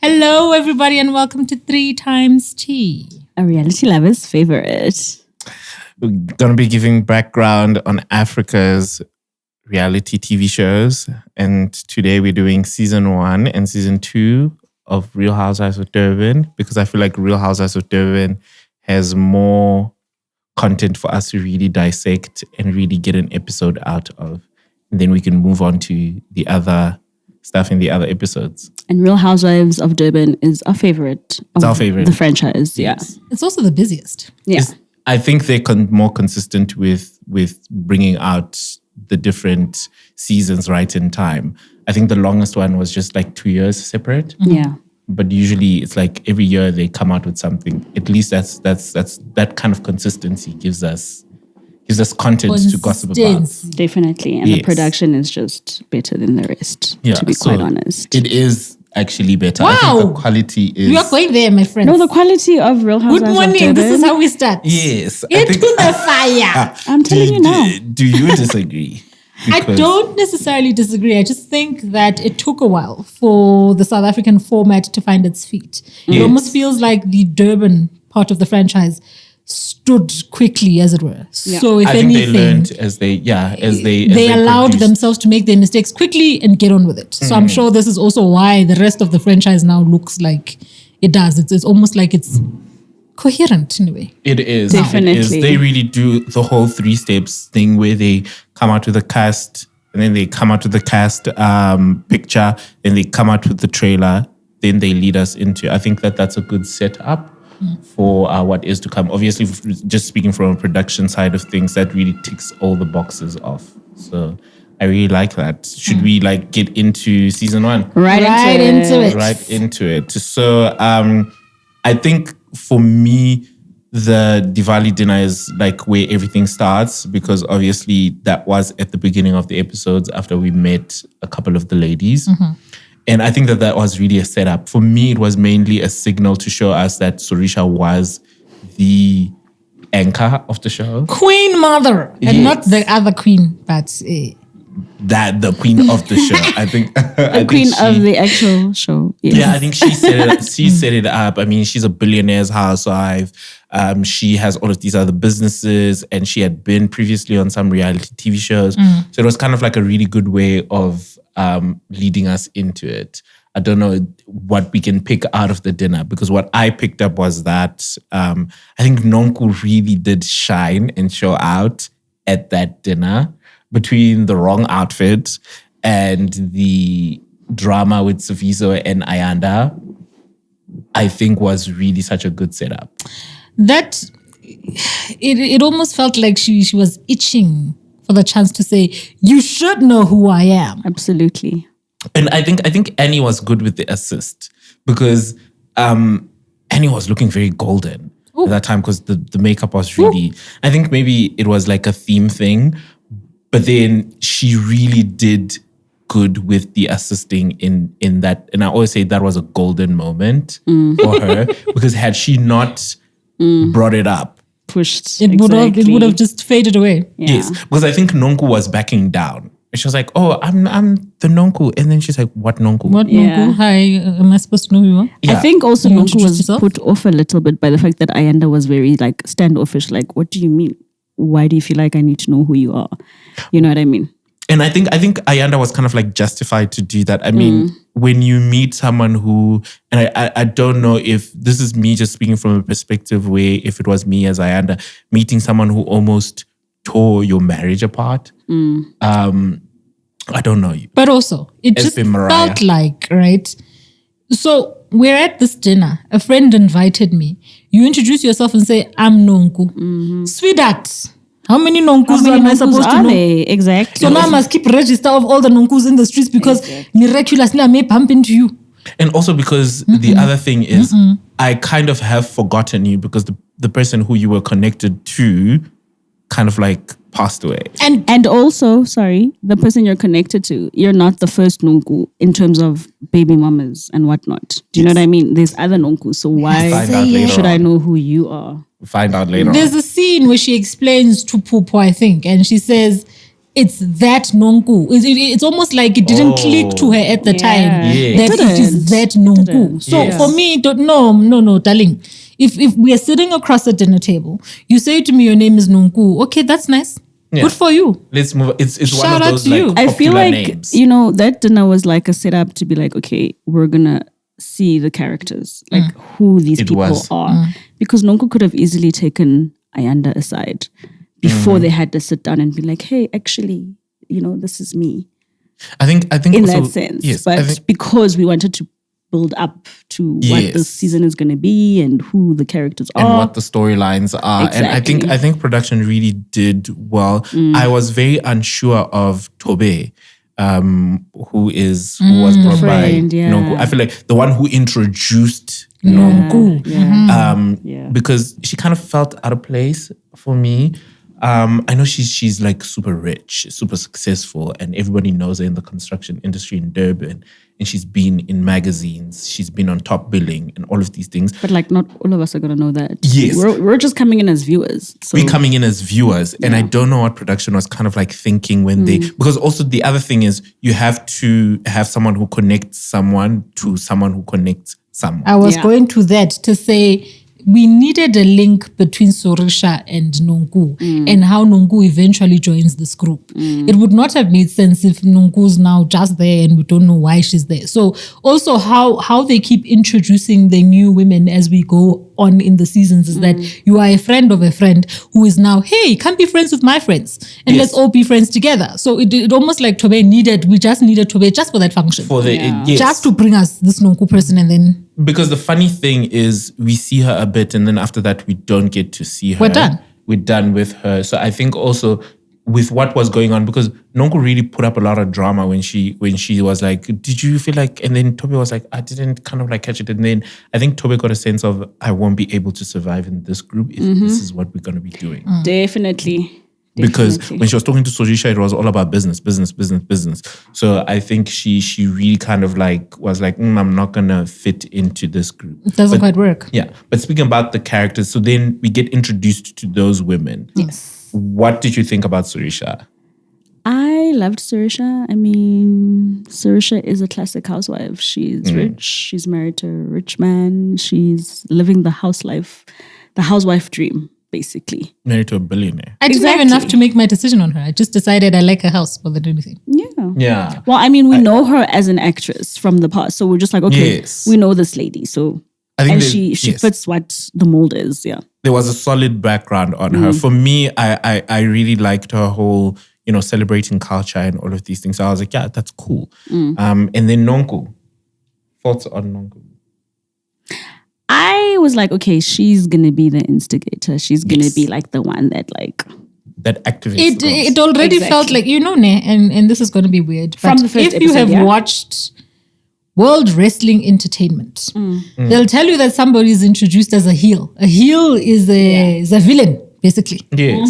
Hello, everybody, and welcome to 3 Times Tea. A reality lover's favorite. We're going to be giving background on Africa's reality TV shows. And today we're doing season 1 and season 2 of Real Housewives of Durban, because I feel like Real Housewives of Durban has more content for us to really dissect and really get an episode out of. And then we can move on to the other stuff in the other episodes. And Real Housewives of Durban is our favorite. It's our favorite. The franchise, Yes. It's also the busiest. Yeah. I think they're more consistent with bringing out the different seasons right in time. I think the longest one was just like 2 years separate. Yeah. But usually it's like every year they come out with something. At least that's that kind of consistency gives us content to gossip about. Definitely. And the production is just better than the rest, to be quite honest. It is actually better. Wow. I think the quality is... We are going there, my friends. No, the quality of Real Housewives Good of morning. Durban. This is how we start. Yes. Into the fire. I'm telling you now. Do you disagree? I don't necessarily disagree. I just think that it took a while for the South African format to find its feet. It almost feels like the Durban part of the franchise stood quickly, as it were. Yeah. So if I think anything, they learned as they allowed produced. themselves to make their mistakes quickly and get on with it. So I'm sure this is also why the rest of the franchise now looks like it does. It's almost like it's coherent in a way. It is. Definitely. It is. They really do the whole 3 steps thing where they come out with a cast and then they come out with the cast picture, then they come out with the trailer, then they lead us into. I think that's a good setup for what is to come. Obviously, just speaking from a production side of things, that really ticks all the boxes off. So I really like that. Should we get into season 1? Right into it. Right into it. So I think for me, the Diwali dinner is where everything starts, because obviously that was at the beginning of the episodes after we met a couple of the ladies. And I think that was really a setup. For me, it was mainly a signal to show us that Sorisha was the anchor of the show. Queen mother. And not the other queen, but... the queen of the show. I think The queen of the actual show. Yes. Yeah, I think she set it up. I mean, she's a billionaire's housewife. She has all of these other businesses, and she had been previously on some reality TV shows. So it was kind of like a really good way of leading us into it. I don't know what we can pick out of the dinner, because what I picked up was that I think Nonku really did shine and show out at that dinner, between the wrong outfit and the drama with Sifiso and Ayanda. I think was really such a good setup. That it almost felt like she was itching for the chance to say, you should know who I am. Absolutely. And I think Annie was good with the assist, because Annie was looking very golden at that time, because the makeup was really... I think maybe it was like a theme thing, but then she really did good with the assisting in that. And I always say that was a golden moment for her, because had she not brought it up, Pushed. It would have just faded away. Yeah. yes, because I think Nonku was backing down. And she was like, "Oh, I'm the Nonku," and then she's like, "What Nonku?" What, Yeah. Nonku? Hi, am I supposed to know who you are? Yeah. I think also You Nonku introduce was yourself? put off a little bit by the fact that Ayanda was very standoffish. What do you mean? Why do you feel like I need to know who you are? You know what I mean? And I think Ayanda was kind of justified to do that. I mean, when you meet someone who, and I don't know if this is me just speaking from a perspective where if it was me as Ayanda, meeting someone who almost tore your marriage apart. I don't know you. But also, it just been Mariah. felt like, right? So we're at this dinner. A friend invited me. You introduce yourself and say, I'm Nonku. Sweetheart, how many Nonkus am I supposed to know? Exactly. So now I must keep register of all the Nonkus in the streets, because miraculously I may bump into you. And also because the other thing is, I kind of have forgotten you, because the person who you were connected to kind of passed away. And also, the person you're connected to, you're not the first Nonku in terms of baby mamas and whatnot. Do you know what I mean? There's other Nonkus, so why Find out later should I on. know who you are? Find out later There's on. a scene where she explains to Pupo, I think, and she says, it's that Nonku. It's almost like it didn't click to her at the time that it is that Nonku. So for me, no, darling. If we are sitting across a dinner table, you say to me your name is Nonku. Okay, that's nice. Yeah. Good for you. Let's move. It's Shout one of those like I feel like names. That dinner was like a setup to be like, okay, we're gonna see the characters, like who these people are, because Nonku could have easily taken Ayanda aside before they had to sit down and be like, hey, actually, this is me. I think in also, that sense, yes, but because we wanted to build up to what this season is going to be and who the characters are and what the storylines are. Exactly. And I think production really did well. I was very unsure of Tobe, who was brought by Nonku. I feel like the one who introduced Nonku, because she kind of felt out of place for me. I know she's like super rich, super successful, and everybody knows her in the construction industry in Durban. And she's been in magazines, she's been on top billing and all of these things. But like not all of us are going to know that. Yes. We're just coming in as viewers. So. We're coming in as viewers. And I don't know what production was kind of like thinking when because also the other thing is you have to have someone who connects someone to someone who connects someone. I was going to that to say, we needed a link between Sorisha and Nonku and how Nonku eventually joins this group. It would not have made sense if Nonku's now just there and we don't know why she's there. So also how they keep introducing the new women as we go on in the seasons is that you are a friend of a friend who is now, hey, come be friends with my friends and let's all be friends together. So it almost like we just needed Tobe just for that function. Just to bring us this Nonku person and then... Because the funny thing is we see her a bit and then after that we don't get to see her. We're done with her. So I think also with what was going on, because Nonku really put up a lot of drama when she was like, did you feel like, and then Tobe was like, I didn't kind of like catch it. And then I think Tobe got a sense of, I won't be able to survive in this group if this is what we're going to be doing. Definitely. Because when she was talking to Sorisha, it was all about business. So I think she really kind of like was like, I'm not going to fit into this group. It doesn't quite work. Yeah. But speaking about the characters, so then we get introduced to those women. Yes. What did you think about Sorisha? I loved Sorisha. I mean, Sorisha is a classic housewife. She's rich. She's married to a rich man. She's living the housewife dream. Basically. Married to a billionaire. I didn't have enough to make my decision on her. I just decided I like her house more than anything. Yeah. Well, I mean, we know her as an actress from the past. So we're just like, okay, we know this lady. So I think she fits what the mold is. Yeah. There was a solid background on her. For me, I really liked her whole, celebrating culture and all of these things. So I was like, yeah, that's cool. And then Nonku. Thoughts on Nonku? I was like, okay, she's going to be the instigator. She's going to be like the one that activates. It already felt like, and this is going to be weird. From the first episode, you have watched World Wrestling Entertainment, they'll tell you that somebody is introduced as a heel. A heel is a villain, basically. Yes.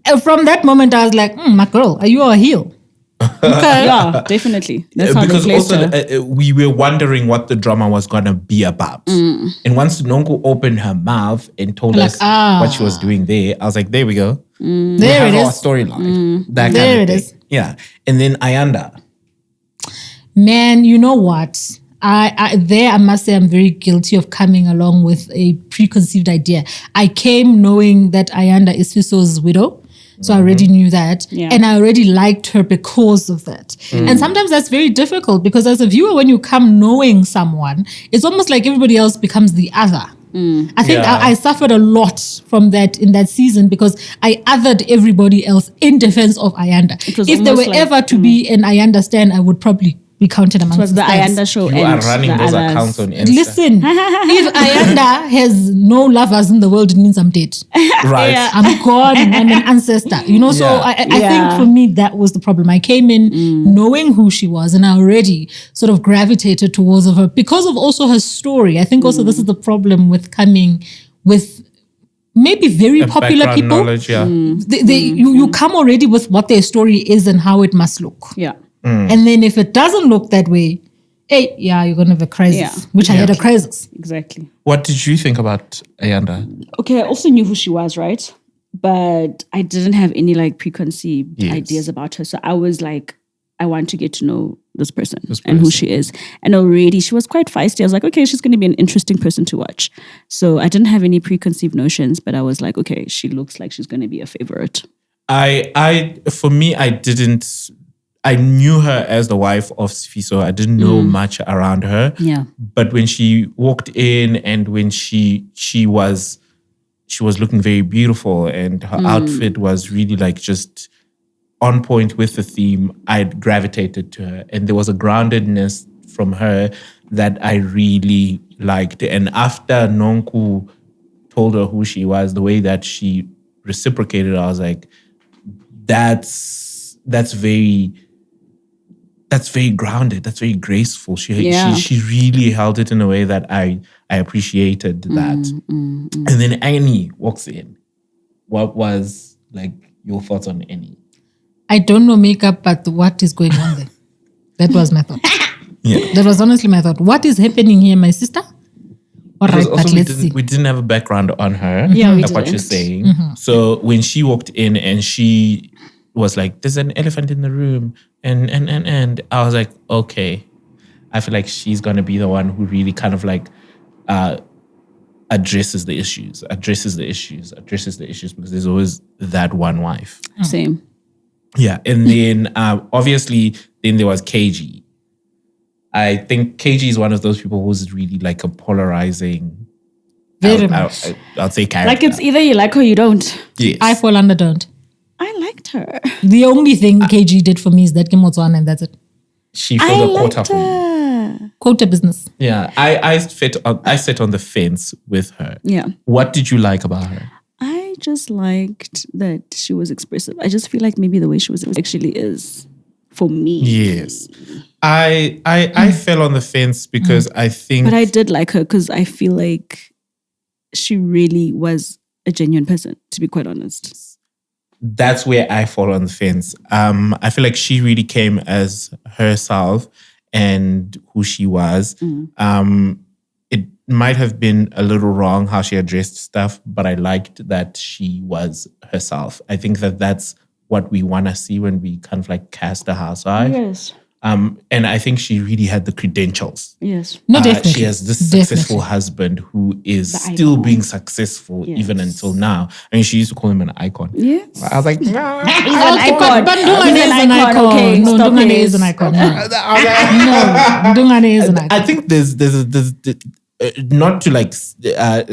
And from that moment, I was like, my girl, are you a heel? Okay. Yeah, definitely. That's how because also we were wondering what the drama was going to be about. And once Nonku opened her mouth and told us what she was doing there, I was like, there we go. There it is. Our storyline. There it is. Yeah. And then Ayanda. Man, you know what? I must say I'm very guilty of coming along with a preconceived idea. I came knowing that Ayanda is Fiso's widow. So I already knew that. Yeah. And I already liked her because of that. And sometimes that's very difficult because as a viewer, when you come knowing someone, it's almost like everybody else becomes the other. I think I suffered a lot from that in that season because I othered everybody else in defense of Ayanda. If there were ever to be an Ayanda stan, I would probably be counted amongst the stans. The Ayanda show. You are running those accounts on Insta. Listen, if Ayanda has no lovers in the world, it means I'm dead. Right. I'm gone. I'm an ancestor. So I think for me, that was the problem. I came in knowing who she was and I already sort of gravitated towards her because of also her story. I think also this is the problem with coming with maybe very popular people. Knowledge, you come already with what their story is and how it must look. Yeah. And then if it doesn't look that way, you're going to have a crisis, which I had a crisis. Exactly. What did you think about Ayanda? Okay, I also knew who she was, right? but I didn't have any like preconceived ideas about her. So I was like, I want to get to know this person and who she is. And already she was quite feisty. I was like, okay, she's going to be an interesting person to watch. So I didn't have any preconceived notions, but I was like, okay, she looks like she's going to be a favorite. For me, I knew her as the wife of Sifiso. I didn't know much around her. Yeah. But when she walked in and when she was looking very beautiful and her outfit was really like just on point with the theme, I gravitated to her. And there was a groundedness from her that I really liked. And after Nonku told her who she was, the way that she reciprocated, I was like, that's very grounded. That's very graceful. She really held it in a way that I appreciated that. And then Annie walks in. What was like your thoughts on Annie? I don't know makeup, but what is going on there? That was my thought. Yeah. That was honestly my thought. What is happening here, my sister? All right, but let's see. We didn't have a background on her. Yeah, like what you're saying. So when she walked in and she was like, there's an elephant in the room. And I was like, okay. I feel like she's going to be the one who really kind of like addresses the issues because there's always that one wife. Same. Yeah. And then obviously then there was KG. I think KG is one of those people who's really like a polarizing Very much. I'd say character. Like it's either you like her or you don't. Yes. I fall under don't. I liked her. The only thing KG did for me is that Kimotsuan and that's it. She filled a quota for me. her. Quota business. Yeah. I sat on the fence with her. Yeah. What did you like about her? I just liked that she was expressive. I just feel like maybe the way she was actually is for me. Yes. I fell on the fence because I think... But I did like her because I feel like she really was a genuine person, to be quite honest. That's where I fall on the fence. I feel like she really came as herself and who she was. It might have been a little wrong how she addressed stuff, but I liked that she was herself. I think that that's what we want to see when we kind of like cast a housewife. Yes. And I think she really had the credentials. Yes. No, definitely. She has this successful husband who is still being successful even until now. I mean, she used to call him an icon. Yes. I was like, nah. He's an icon. But Dungane is an icon. Okay, no, stop Dungane it. is an icon. No, Dungane is an icon. I think there's not to like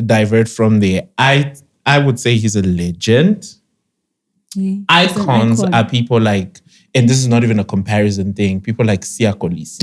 divert from there. I would say he's a legend. Icons are people like, and this is not even a comparison thing, people like Sia Kolisi.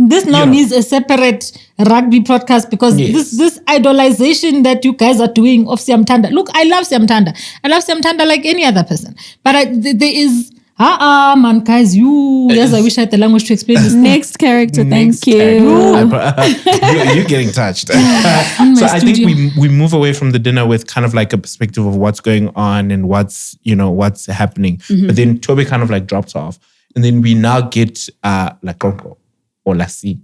This now needs a separate rugby podcast because this idolization that you guys are doing of Siamtanda. Look, I love Siamtanda. I love Siamtanda like any other person. But there is... man, guys, yes, I wish I had the language to explain this. Next character, thank you. You're getting touched. So I think we move away from the dinner with kind of like a perspective of what's going on and what's happening. But then Toby kind of like drops off. And then we now get La Conco or La C.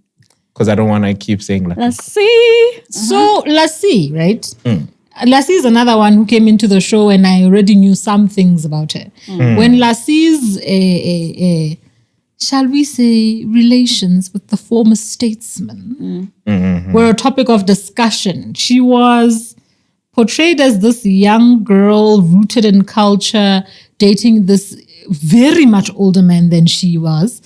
Because I don't want to keep saying La Conco. La C. So La C, right? Lassie is another one who came into the show and I already knew some things about her. When Lassie's, shall we say, relations with the former statesman were a topic of discussion. She was portrayed as this young girl rooted in culture, dating this very much older man than she was.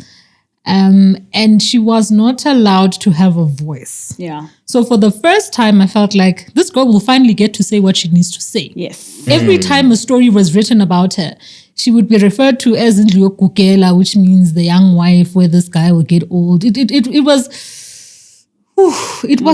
And she was not allowed to have a voice. Yeah. So for the first time, I felt like this girl will finally get to say what she needs to say. Yes. Every time a story was written about her, she would be referred to as Ndliyo Kukela, which means the young wife where this guy will get old. It was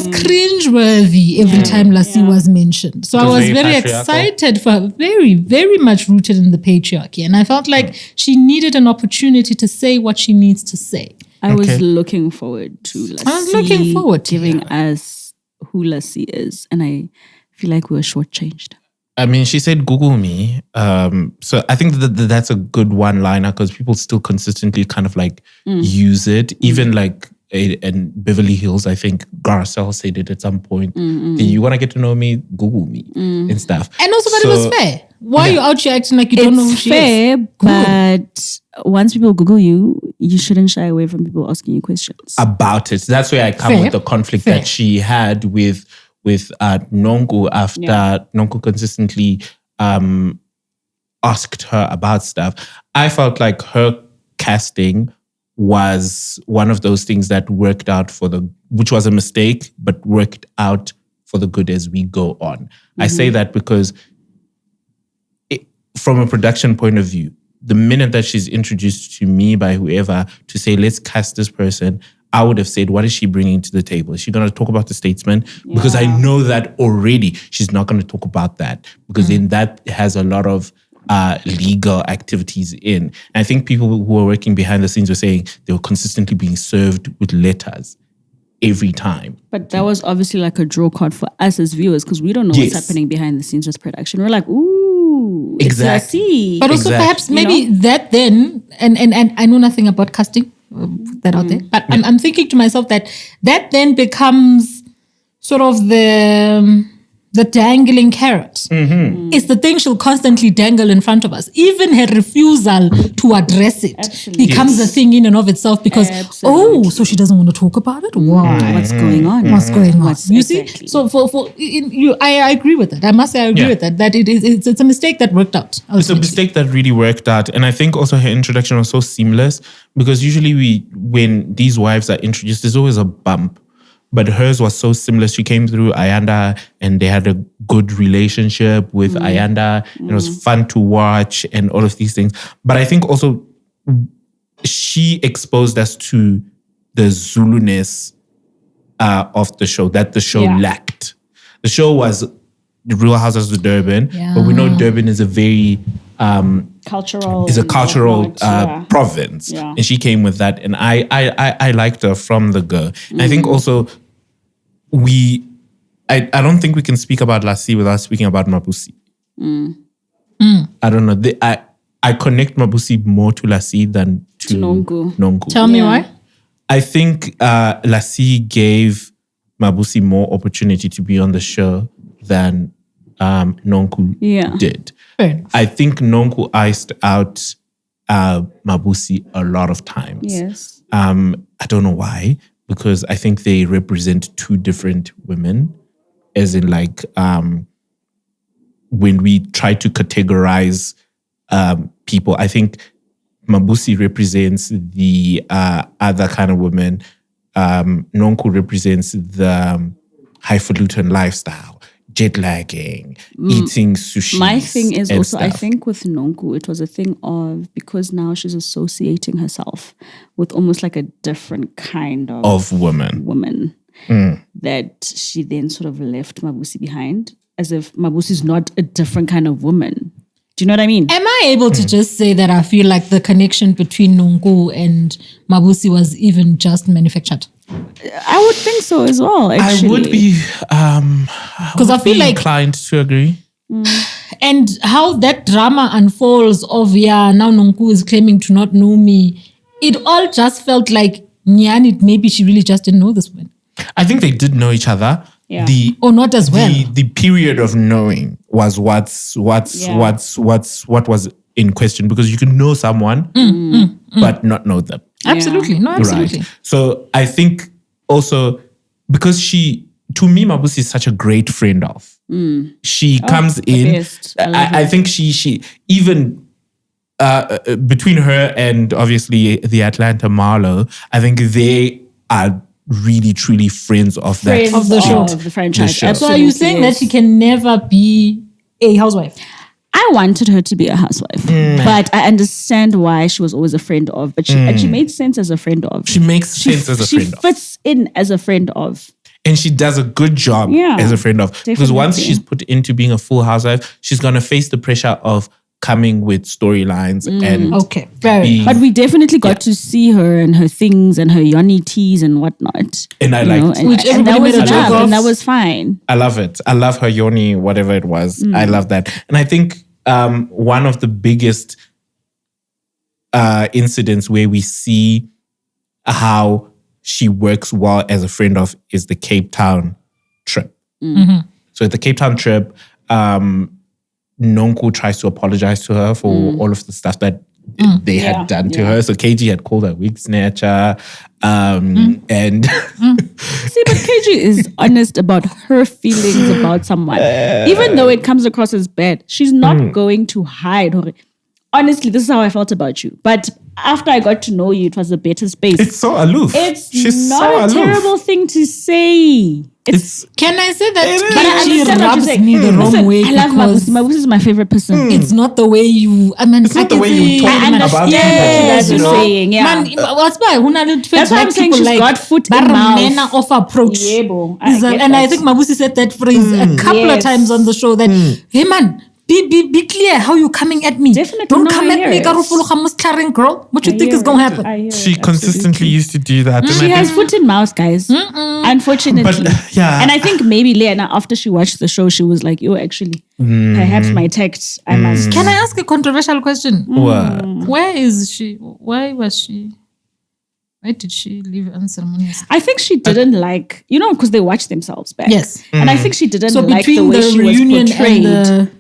cringeworthy every time Lassie was mentioned. So I was very excited for her, very, very much rooted in the patriarchy. And I felt like she needed an opportunity to say what she needs to say. I was looking forward to Lassie giving us who Lassie is. And I feel like we were shortchanged. I mean, she said, Google me. So I think that's a good one-liner because people still consistently kind of like use it. Even like in Beverly Hills. I think Garcelle said it at some point. Do you want to get to know me? Google me and stuff. And also that it was fair. Why are you out here acting like you don't know who she fair, is? But once people Google you, you shouldn't shy away from people asking you questions about it. That's where I come with the conflict that she had with Nonku after Nonku consistently asked her about stuff. I felt like her casting was one of those things that worked out which was a mistake, but worked out for the good as we go on. I say that because from a production point of view, the minute that she's introduced to me by whoever to say, let's cast this person, I would have said, what is she bringing to the table? Is she going to talk about the statesman? Because I know that already she's not going to talk about that, because then that has a lot of legal activities in. And I think people who were working behind the scenes were saying they were consistently being served with letters every time. But that was obviously like a draw card for us as viewers, because we don't know what's happening behind the scenes with production. We're like, ooh, exactly. But also perhaps maybe that then, and I know nothing about casting, put that out there, but I'm thinking to myself that then becomes sort of the dangling carrot. It's the thing she'll constantly dangle in front of us. Even her refusal to address it becomes a thing in and of itself, because so she doesn't want to talk about it. Why? What's going on? What's going on? You see? So I agree with that. I must say I agree with that. That it's a mistake that worked out. Ultimately. It's a mistake that really worked out, and I think also her introduction was so seamless, because usually when these wives are introduced, there's always a bump. But hers was so seamless. She came through Ayanda and they had a good relationship with Ayanda. And it was fun to watch and all of these things. But I think also she exposed us to the Zulu-ness of the show, that the show lacked. The show was the Real Housewives of Durban, but we know Durban is a very cultural province, and she came with that, and I liked her from the go. And I think also I don't think we can speak about Lassie without speaking about Mabusi. I don't know. I connect Mabusi more to Lassie than to Nonku. Tell me why. I think Lassie gave Mabusi more opportunity to be on the show than Nonku did. I think Nonku iced out Mabusi a lot of times. Yes. I don't know why, because I think they represent two different women, as in like when we try to categorize people, I think Mabusi represents the other kind of woman. Nonku represents the highfalutin lifestyle, jet lagging, eating sushi. My thing is also, stuff. I think with Nonku, it was a thing of, because now she's associating herself with almost like a different kind of woman that she then sort of left Mabusi behind, as if Mabusi's not a different kind of woman. Do you know what I mean? Am I able to just say that I feel like the connection between Nonku and Mabusi was even just manufactured? I would think so as well, actually. I would be because I feel like inclined to agree. And how that drama unfolds of now Nonku is claiming to not know me, it all just felt like Nyan, maybe she really just didn't know this woman. I think they did know each other. Yeah. Or not as well. The period of knowing was what was in question, because you can know someone but not know them. Absolutely. No, absolutely. Right. So I think also because to me, Mabusi is such a great friend of. She comes in. I think she even between her and obviously the Atlanta Marlo, I think they are really truly friends of the show, of the franchise. The show. So are you saying that she can never be a housewife? I wanted her to be a housewife, but I understand why she was always a friend of. But she made sense as a friend of. She makes sense as a friend of. She fits in as a friend of. And she does a good job as a friend of. Definitely. Because once she's put into being a full housewife, she's going to face the pressure of coming with storylines and but we definitely got to see her and her things and her yoni teas and whatnot, and I liked it. And that was enough, and that was fine. I love it. I love her yoni, whatever it was. I love that. And I think one of the biggest incidents where we see how she works well as a friend of is the Cape Town trip. So at the Cape Town trip, Nonku tries to apologize to her for all of the stuff that they had done to her. So KG had called her wig snatcher. And See, but KG is honest about her feelings about someone. Even though it comes across as bad, she's not going to hide. Honestly, this is how I felt about you. But after I got to know you, it was a better space. It's so aloof. She's not a terrible thing to say. Can I say that KG rubs me the wrong way? I love Mabusi. Mabusi is my favorite person. It's not the way you... I mean, it's not the way you talk about yes, people. Saying, yeah. Man, that's why I'm saying she's got foot in mouth. Of approach. And I think Mabusi said that phrase a couple of times on the show that, hey man, be clear how you coming at me. Definitely. Don't come at me, girl. What you think is going to happen? She consistently used to do that. She has foot in mouth, guys. Unfortunately. But, and I think maybe Lena, after she watched the show, she was like, actually, perhaps my text, I must. Can I ask a controversial question? What? Where is she? Why was she? Why did she leave unceremoniously? I think she didn't like, because they watched themselves back. Yes. And I think she didn't so like the way she was portrayed. And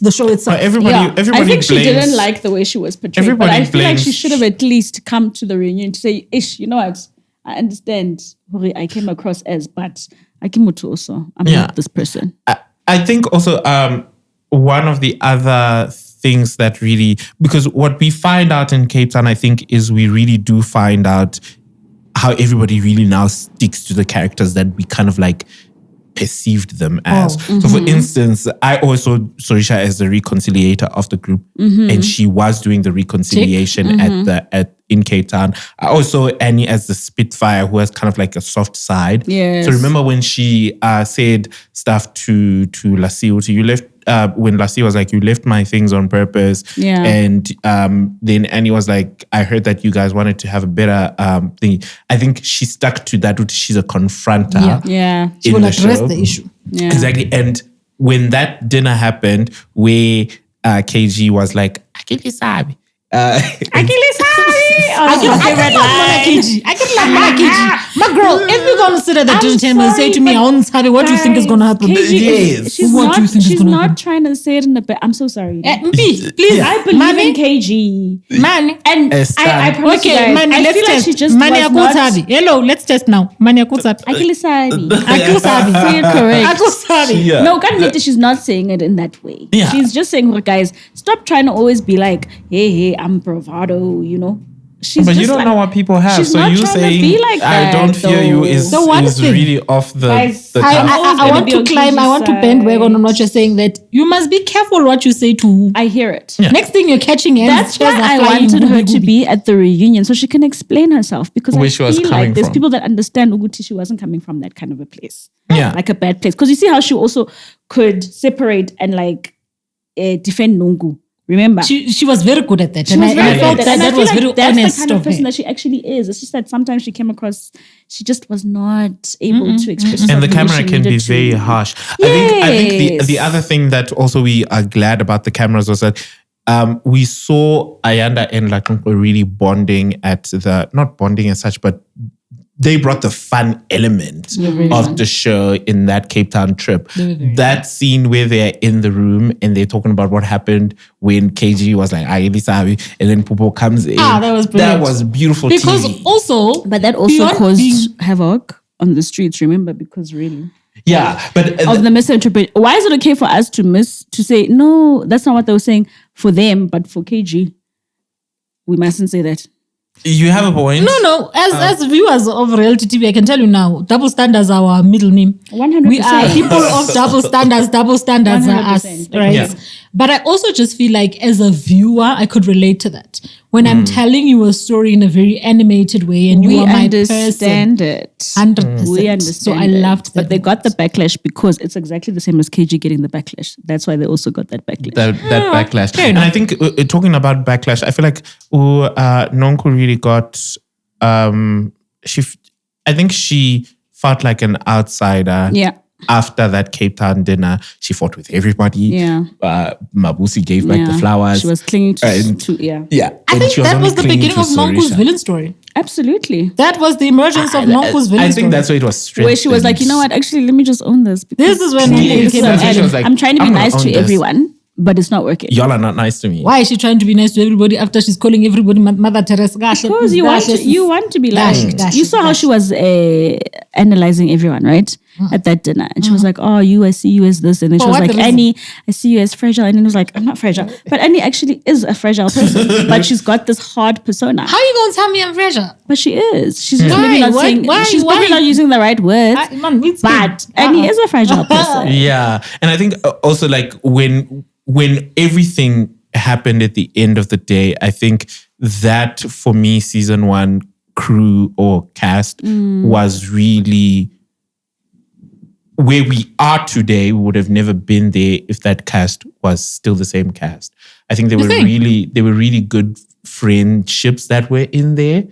the show itself. Everybody I think blames, she didn't like the way she was portrayed. Everybody but I feel like blames- she should have at least come to the reunion to say, Ish, you know what? I understand who I came across as, but Akimutu also. I'm not this person. I think also one of the other things that really, because what we find out in Cape Town, I think, is we really do find out how everybody really now sticks to the characters that we kind of like perceived them as. So for instance, I always saw Sorisha as the reconciliator of the group, and she was doing the reconciliation in Cape Town. I also saw Annie as the Spitfire, who has kind of like a soft side. Yes. So remember when she said stuff to Lassie, you left when Lassie was like, you left my things on purpose. Yeah. And then Annie was like, I heard that you guys wanted to have a better thing. I think she stuck to that. She's a confronter. Yeah. She will address the issue. Yeah. Exactly. And when that dinner happened, where KG was like, Akili Sabi. I can love Mana My girl, if you're going to sit at the dinner table and say to me, I want to what do you think is going to happen? Yes. She's not trying to say it in the bed. I'm so sorry. Please. I believe in KG. Man. And I promise you guys, man, I feel like she just was not... Hello, let's test now. Mania Kutsabi. Akilisari. Say it correct. Yeah. No, she's not saying it in that way. Yeah. She's just saying, guys, stop trying to always be like, hey, I'm bravado, She's but just you don't know what people have. she's So not you trying to saying, be like I that, don't fear you though. is So one thing, really off the guys, cuff. I want to climb. I want to bandwagon on what you're saying, that you must be careful what you say to. I hear it. Yeah. Next thing you're catching hands. That's why I wanted her to be at the reunion so she can explain herself, because Where I she was feel coming like there's from. people that understand Uguti, she wasn't coming from that kind of a place. Yeah. Like a bad place. Because you see how she also could separate and defend Nungu. Remember? She was very good at that. She was very I felt good. that And I that feel was like very that's honest the kind of of person her. that she actually is. It's just that sometimes she came across, she just was not able to express herself. And the way camera she can be needed to. very harsh. I think the Yes. other thing that also we are glad about the cameras was that we saw Ayanda and Latunko really bonding not bonding as such, but they brought the fun element of the show in that Cape Town trip. That scene where they're in the room and they're talking about what happened when KG was like, Sabi, and then Pupo comes in. That was brilliant. That was beautiful Because TV. also... But that also beyond caused being- havoc on the streets, remember? Because really... Yeah, but of the misinterpretation. Why is it okay for us to say, no, that's not what they were saying for them, but for KG, we mustn't say that. you have a point. No. As viewers of reality TV, I can tell you now, double standards are our middle name. 100%. We are people of double standards. Double standards are us, 100%. right? Yeah. But I also just feel like as a viewer, I could relate to that. When I'm telling you a story in a very animated way and you We are my understand it. 100%. We understand So I it. loved that. But they got the backlash because it's exactly the same as KG getting the backlash. That's why they also got that backlash. That backlash. fair And I enough. think talking about backlash, I feel like Nonko really got I think she felt like an outsider. Yeah. After that Cape Town dinner, she fought with everybody. Yeah. Mabusi gave back the flowers. She was clinging And- to yeah. Yeah. I and think she that only was the clinging beginning to of Nonku's Sorisha. villain story. Absolutely. That was the emergence of Nonku's villain I think story. that's where it was strengthened. Where she was like, you know what? Actually, let me just own this. This is when Yes, became that's an when she ally. was like, I'm trying to be I'm gonna nice own to this. everyone, but it's not working. Y'all are not nice to me. Why is she trying to be nice to everybody after she's calling everybody Mother Teresa? Gosh, Because you want to be liked. You saw how she was analyzing everyone, right? At that dinner. And she was like, oh, I see you as this. And then she was like, Annie, I see you as fragile. And then it was like, I'm not fragile. But Annie actually is a fragile person. But she's got this hard persona. How are you going to tell me I'm fragile? But she is. She's just Why? maybe not Why? saying, Why? she's Why? probably not using the right words. But Annie is a fragile person. Yeah. And I think also like when everything happened at the end of the day, I think that for me, season 1 crew or cast was really where we are today. We would have never been there if that cast was still the same cast. I think there were really good friendships that were in there.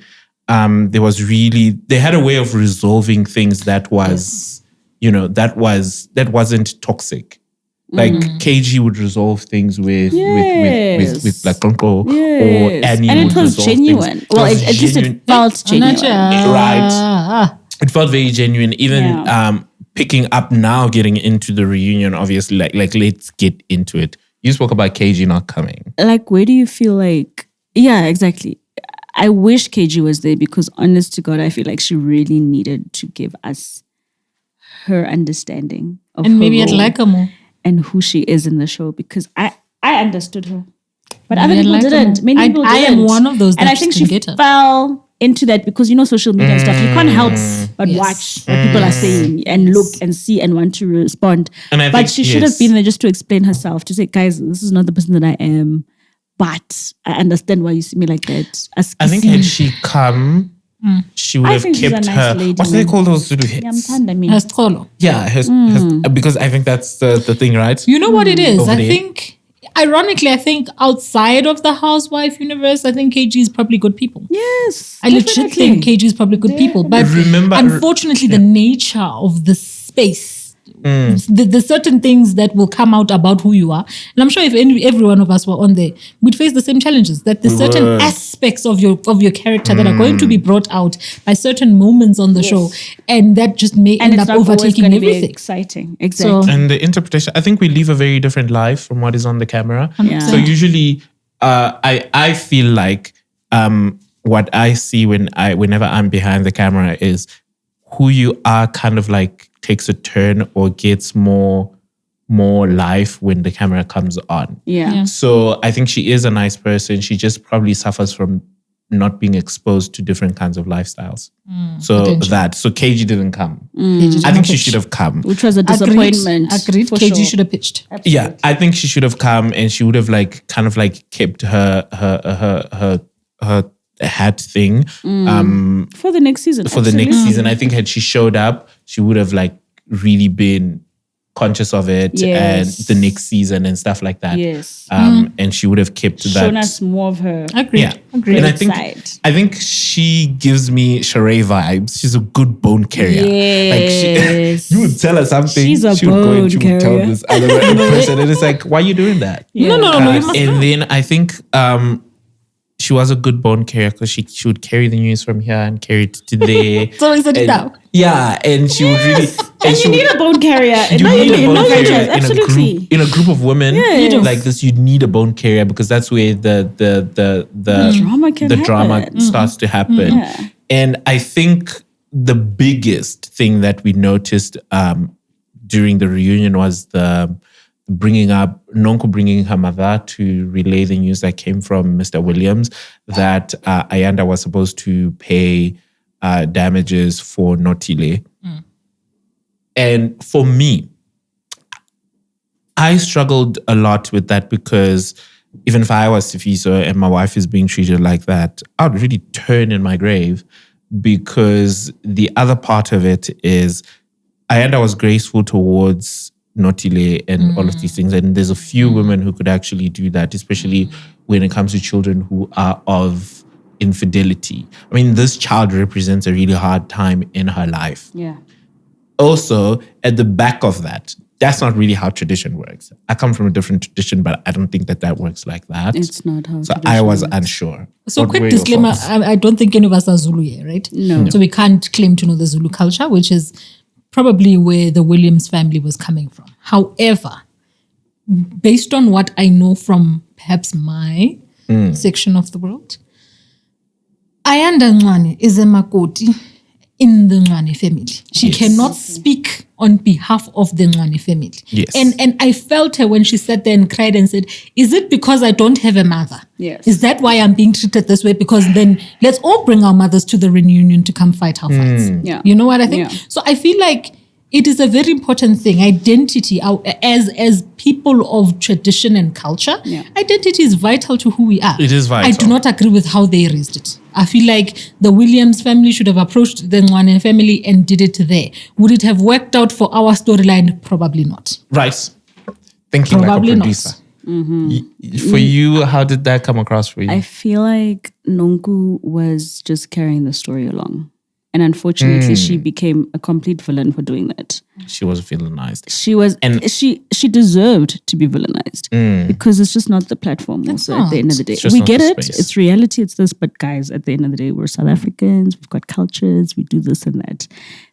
They had a way of resolving things that was, that wasn't toxic. Like KG would resolve things with like Tonko or Annie. And would it was resolve genuine. things. Well, at least it felt genuine. Right. It felt very genuine. Even picking up now, getting into the reunion, obviously, like let's get into it. You spoke about KG not coming. Like, where do you feel like, yeah, exactly. I wish KG was there because honest to God, I feel like she really needed to give us her understanding of and her maybe I'd role like her more. and who she is in the show because I understood her. But other people didn't. Many people didn't. I am one of those that and I think she get her. fell into that because social media and stuff. You can't help but watch what people are saying and look and see and want to respond. But she should have been there just to explain herself, to say, guys, this is not the person that I am. But I understand why you see me like that. I think had she come, she would have kept her. Lady, what do they call those Zulu hits? Yeah, because I think that's the thing, right? You know what it is? Over I there. think, ironically, outside of the housewife universe, I think KG is probably good people. Yes. I legit think KG is probably good people. But unfortunately, the nature of the space, the certain things that will come out about who you are. And I'm sure if every one of us were on there, we'd face the same challenges. That there's certain aspects of your character that are going to be brought out by certain moments on the show. And that just may end up overtaking everything. Exciting. Exactly. And the interpretation, I think we live a very different life from what is on the camera. Yeah. So usually I feel like what I see whenever I'm behind the camera is who you are kind of like takes a turn or gets more life when the camera comes on. Yeah. So I think she is a nice person. She just probably suffers from not being exposed to different kinds of lifestyles. So KG didn't come. I think she should have come. Which was a disappointment. Agreed. KG should have pitched. Absolutely. Yeah, I think she should have come and she would have kept her hat thing for the next season. For the next season. I think had she showed up, she would have really been conscious of it and the next season and stuff like that. Yes. And she would have kept shown us more of her. Agreed. Yeah. Agreed. And I think she gives me Sheree vibes. She's a good bone carrier. Yes. You would tell her something. She's a she would go and bone she would tell carrier. this other person. And it's like, why are you doing that? No, you must And not. then I think she was a good bone carrier because she would carry the news from here and carry it to there. So is it now? Yeah, and she would really... And you need a bone carrier. You need a bone carrier Absolutely. in a group of women Yes. like this. You need a bone carrier because that's where the drama starts to happen. Yeah. And I think the biggest thing that we noticed during the reunion was the Nonko bringing her mother to relay the news that came from Mr. Williams that Ayanda was supposed to pay damages for Notile. And for me, I struggled a lot with that because even if I was Sifiso and my wife is being treated like that, I would really turn in my grave because the other part of it is Ayanda was graceful towards Notile and all of these things. And there's a few women who could actually do that, especially when it comes to children who are of infidelity. I mean, this child represents a really hard time in her life. Yeah. Also, at the back of that, that's not really how tradition works. I come from a different tradition, but I don't think that works like that. It's not how So tradition I was works. unsure. So What were quick your disclaimer, thoughts? I don't think any of us are Zulu here, right? No. So we can't claim to know the Zulu culture, which is probably where the Williams family was coming from. However, based on what I know from perhaps my section of the world, Ayanda Ncwane is a Makoti in the Ncwane family. She Yes. cannot speak on behalf of the Ncwane family. Yes. And I felt her when she sat there and cried and said, is it because I don't have a mother? Yes. Is that why I'm being treated this way? Because then let's all bring our mothers to the reunion to come fight our fights. Yeah. You know what I think? Yeah. So I feel like it is a very important thing. Identity, as people of tradition and culture, Yeah. identity is vital to who we are. It is vital. I do not agree with how they raised it. I feel like the Williams family should have approached the Ncwane family and did it there. Would it have worked out for our storyline? Probably not. Right. Thinking Probably like a not. producer. For you, how did that come across for you? I feel like Nonku was just carrying the story along. And unfortunately, she became a complete villain for doing that. She was villainized. She was, And- she deserved to be villainized because it's just not the platform. Also, at the end of the day, It's just we not get the it. space. It's reality. It's this. But guys, at the end of the day, we're South Africans. We've got cultures. We do this and that.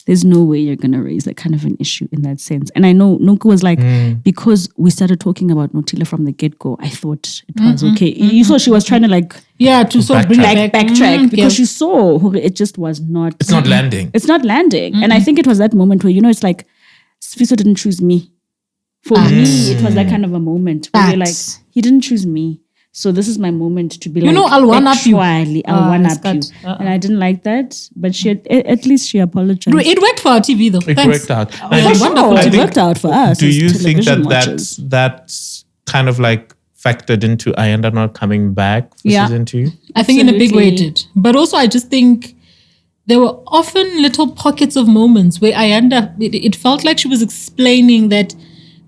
There's no way you're gonna raise that kind of an issue in that sense. And I know Nonku was like, because we started talking about Notila from the get go, I thought it was okay. You saw she was trying to like Yeah, to sort of bring backtrack. it back. backtrack because yeah. she saw it just was not. It's not landing. It's not landing. And I think it was that moment where, it's like, Sfiso didn't choose me. For me, it was that kind of a moment where you're like, Facts. he didn't choose me. So this is my moment to be You like, know, I'll one-up you. actually, I'll one up you. Scott. And I didn't like that. But she had, at least she apologized. It worked for our TV though. It Thanks. worked out. Oh, I yeah, think- wonderful. I It think- worked out for us. Do as you think television that watchers. that's kind of like factored into Ayanda not coming back for Yeah. season 2? I think in a big way it Absolutely. did. But also I just think there were often little pockets of moments where it felt like she was explaining that,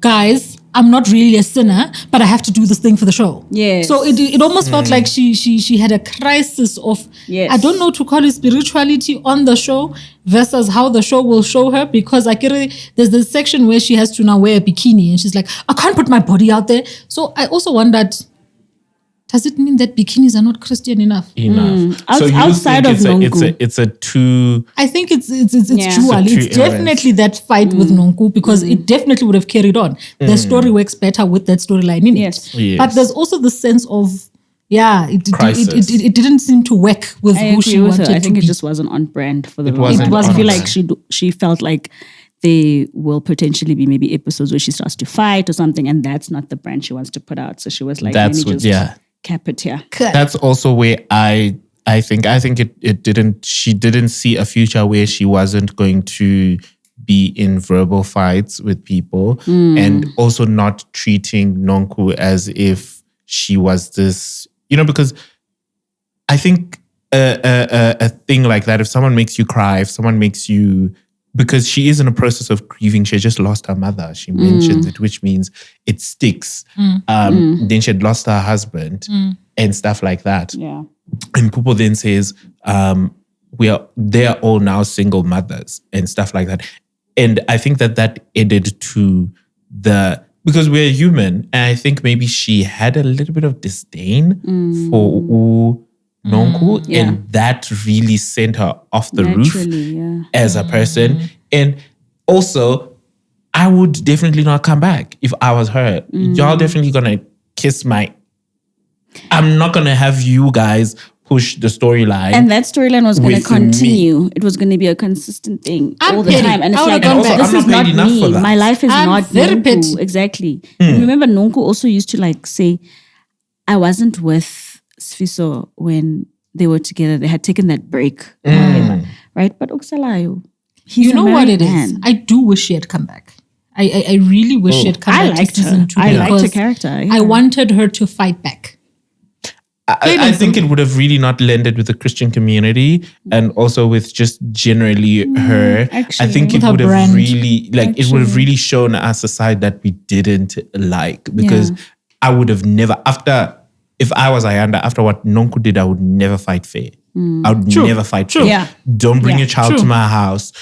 guys, I'm not really a sinner, but I have to do this thing for the show. Yes. So it almost felt like she had a crisis of, Yes. I don't know to call it spirituality on the show versus how the show will show her, because there's this section where she has to now wear a bikini and she's like, I can't put my body out there. So I also wondered, does it mean that bikinis are not Christian enough? Enough. Outside of Nonku. it's a two. I think it's Yeah. dual. It's a It's two definitely that fight with Nonku because it definitely would have carried on. The story works better with that storyline in Yes. it. Yes. But there's also the sense of, Crisis. it didn't seem to work with I who she agree with her. wanted I think to it be. just wasn't on brand for the It role. wasn't I feel on like she felt like there will potentially be maybe episodes where she starts to fight or something, and that's not the brand she wants to put out. So she was like, That's let me what- just yeah. cap it here. That's also where I think it didn't. She didn't see a future where she wasn't going to be in verbal fights with people, and also not treating Nonku as if she was this. Because I think a thing like that, if someone makes you cry, if someone makes you, because she is in a process of grieving, she had just lost her mother. She mentions it, which means it sticks. Then she had lost her husband and stuff like that. Yeah. And people then says, they're all now single mothers and stuff like that. And I think that added to because we're human, and I think maybe she had a little bit of disdain for Nonku, Yeah. and that really sent her off the Naturally, roof yeah. as a person. And also, I would definitely not come back if I was her. Y'all definitely gonna kiss I'm not gonna have you guys push the storyline. And that storyline was going to With me. continue. It was going to be a consistent thing I'm all the petty. time. And it's I like, would've gone back. this I'm is not not paid enough for me. that. My life is I'm not very Nonku. petty. Exactly. Remember, Nonku also used to like say, I wasn't with Sfiso when they were together. They had taken that break. Whatever, right? But Oksalayo, he's You a know what married it is? man. I do wish she had come back. I really wish she had come I back liked to season her. 2 I liked her because character. Yeah. I wanted her to fight back. I think it would have really not landed with the Christian community and also with just generally her. actually. I think With it her would have brand. really, it would have really shown us a side that we didn't like, because I would have never, if I was Ayanda, after what Nonku did, I would never fight fair. I would never fight fair. Yeah. Don't bring Yeah. your child to my house.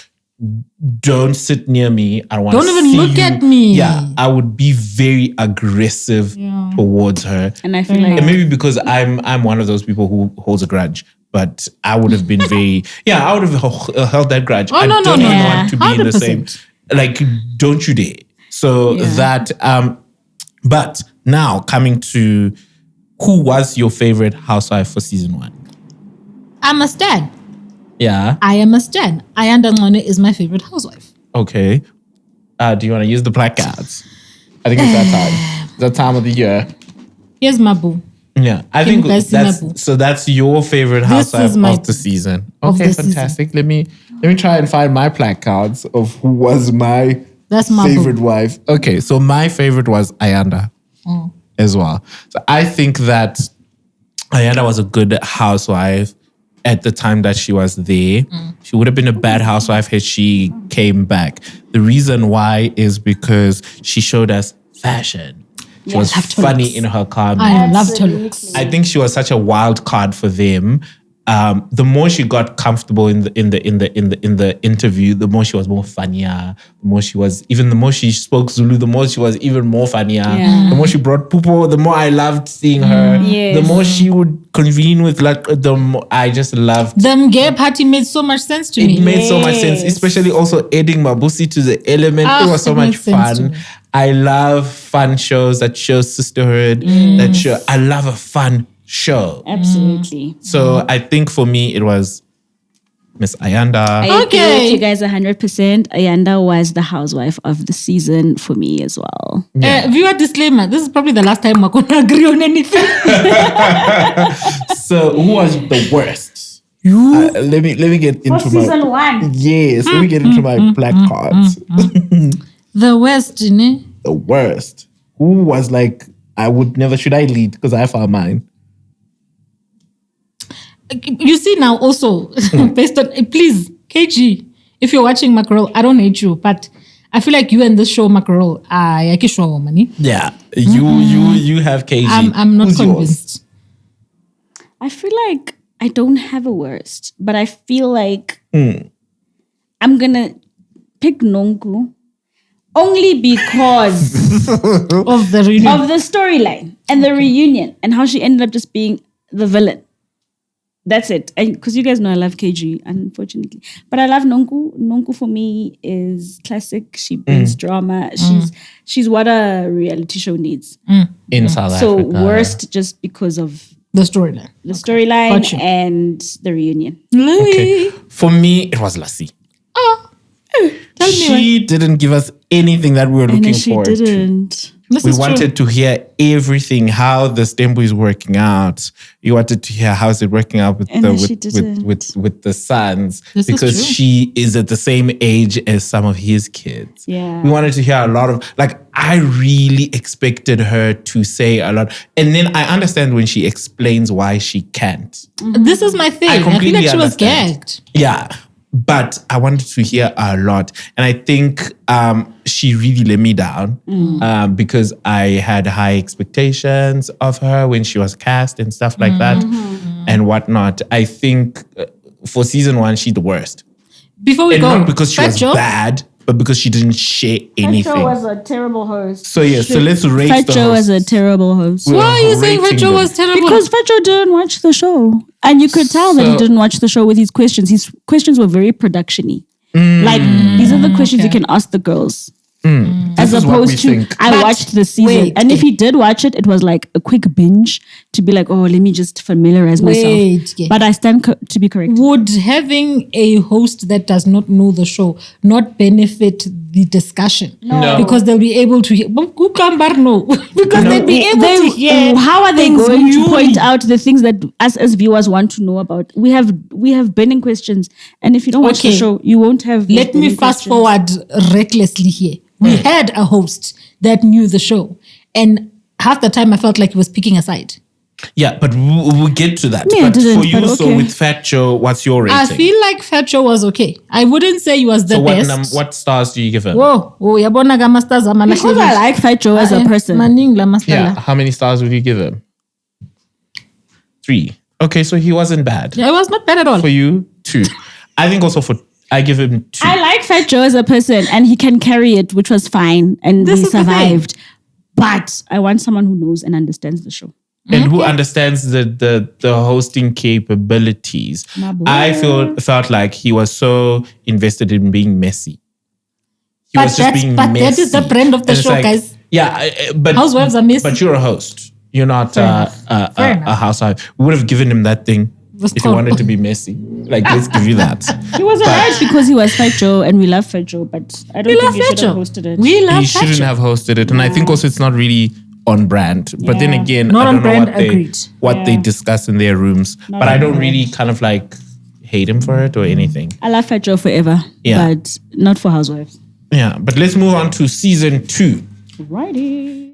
don't sit near me. I don't want to Don't even look at me. Yeah, I would be very aggressive towards her. And I feel like... And maybe because I'm one of those people who holds a grudge. But I would have been very... I would have held that grudge. I don't want to be 100%. In the same... Like, don't you dare. So that... But now, coming to... Who was your favorite housewife for season 1? I'm a stan. Yeah. I am a stan. Ayanda Ngone is my favorite housewife. Okay. Do you want to use the black cards? I think it's that time. That time of the year. Here's my boo. Yeah. I think that's your favorite housewife of the season. Okay, fantastic. Let me try and find my black cards of who was my favorite wife. Okay, so my favorite was Ayanda as well. So I think that Ayanda was a good housewife at the time that she was there. She would have been a bad housewife had she came back. The reason why is because she showed us fashion. She was funny in her comments. I loved her looks. I think she was such a wild card for them. The more she got comfortable in the interview, the more she was more funnier. The more she spoke Zulu, the more she was even more funnier. The more she brought Pupo, the more I loved seeing her. The more she would convene with I just loved. The gay party made so much sense to me. It made so much sense, especially also adding Mabusi to the element. It was so much fun. I love fun shows that show sisterhood. I love a fun show. Absolutely. So I think for me it was Miss Ayanda. I agree with you guys 100%. Ayanda was the housewife of the season for me as well. Viewer disclaimer, this is probably the last time we're going to agree on anything. So who was the worst? You? Let me get into for season 1. Yes, let me get into my black cards. The worst, innit? The worst. Who was like, should I lead? Because I found mine. You see now also, based on, please, KG, if you're watching Mackerel, I don't hate you, but I feel like you and this show, Mackerel, are yakishwa money. Yeah, you have KG. I'm not convinced. I feel like I don't have a worst, but I feel like I'm going to pick Nonku only because of the reunion. Of the storyline and the reunion and how she ended up just being the villain. That's it. Because you guys know I love KG, unfortunately. But I love Nonku. Nonku for me is classic. She brings drama. She's what a reality show needs. In South Africa. So worst just because of the storyline. The storyline and the reunion. Okay. For me, it was Lassie. Oh. Tell me. She didn't give us anything that we were looking forward to. She didn't. We wanted to hear everything, how the Stembu is working out. You wanted to hear how is it working out with the sons, because she is at the same age as some of his kids. Yeah. We wanted to hear a lot of, I really expected her to say a lot. And then I understand when she explains why she can't. This is my thing. I feel like she was gagged. Yeah. But I wanted to hear a lot. And I think she really let me down because I had high expectations of her when she was cast and stuff like that and whatnot. I think for season 1, she's the worst. Before we go, not because she was bad, but because she didn't share anything. Fat Joe was a terrible host. So so let's rate Fat the Joe host. was a terrible host. Why are you saying Fat Joe was terrible? Because Fat Joe didn't watch the show. And you could tell that he didn't watch the show with his questions. His questions were very production-y. These are the questions you can ask the girls. As opposed to, I watched the season. And if he did watch it, it was like a quick binge to be like, oh, let me just familiarize myself. But I stand to be corrected. Would having a host that does not know the show not benefit the discussion? No. Because they'll be able to hear. Because they'll be able to hear. How are they going to point out the things that us as viewers want to know about? We have burning questions. And if you don't watch the show, you won't have. Let me fast forward recklessly here. We had a host that knew the show. And half the time I felt like he was picking a side. Yeah, but we'll get to that. Yeah, but for you, so with Fat Joe, what's your rating? I feel like Fat Joe was okay. I wouldn't say he was the best. What stars do you give him? Because I like Fat Joe as a person. Yeah, how many stars would you give him? 3. Okay, so he wasn't bad. Yeah, it was not bad at all. For you, 2. I think also for I give him 2. I like Fat Joe as a person, and he can carry it, which was fine, and we survived. But I want someone who knows and understands the show. And who understands the hosting capabilities. I felt like he was so invested in being messy. He was just being messy. That is the brand of the show, guys. Yeah, but housewives are messy. But you're a host. You're not a housewife. We would have given him that thing if he wanted to be messy. Like, let's give you that. He was alright because he was Fat Joe, and we love Fat Joe, but I don't think he should have hosted it. He shouldn't have hosted it. And I think also it's not really on brand. But then again, not I don't on know brand, what they discuss in their rooms. Not but I don't really kind of like hate him for it or anything. I love Fat Joe forever, but not for housewives. Yeah, but let's move on to season 2. Righty.